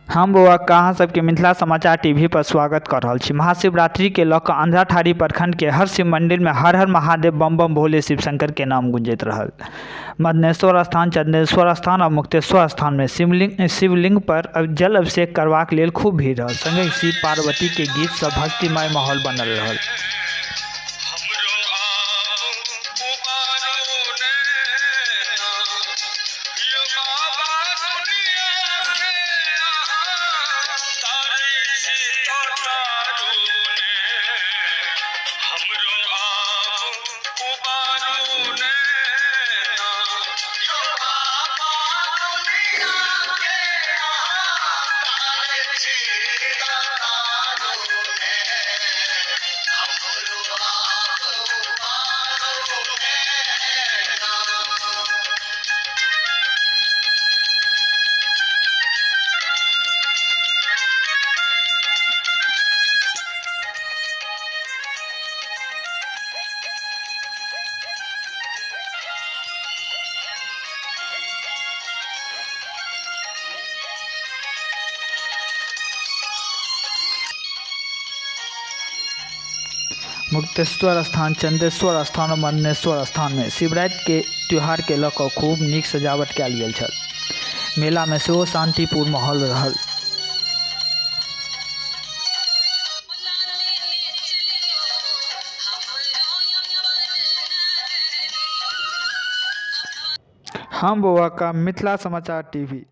हम बौआ कहाँ सबके मिथिला समाचार टीवी पर स्वागत कर रहल छी। महाशिवरात्रि के लऽ कऽ अंधराठाड़ी प्रखंड के हर शिव मंदिर में हर हर महादेव बम बम भोले शिव शंकर के नाम गुंजैत रहल। मदनेश्वर स्थान, चंदेश्वर स्थान और मुक्तेश्वर स्थान में शिवलिंग पर जल अभिषेक करबाक लेल खूब भीड़ रहल। संगे शिव पार्वती के गीत सब भक्तिमय माहौल बनल रहल। मुक्तेश्वर स्थान, चंदेश्वर स्थान और मदनेश्वर स्थान में शिवरात्रि के त्यौहार के लऽ कऽ खूब नीक सजावट कयल गेल छल। मेला में सेहो शांतिपूर्ण माहौल रहल। हम बौआ का मिथिला समाचार टीवी।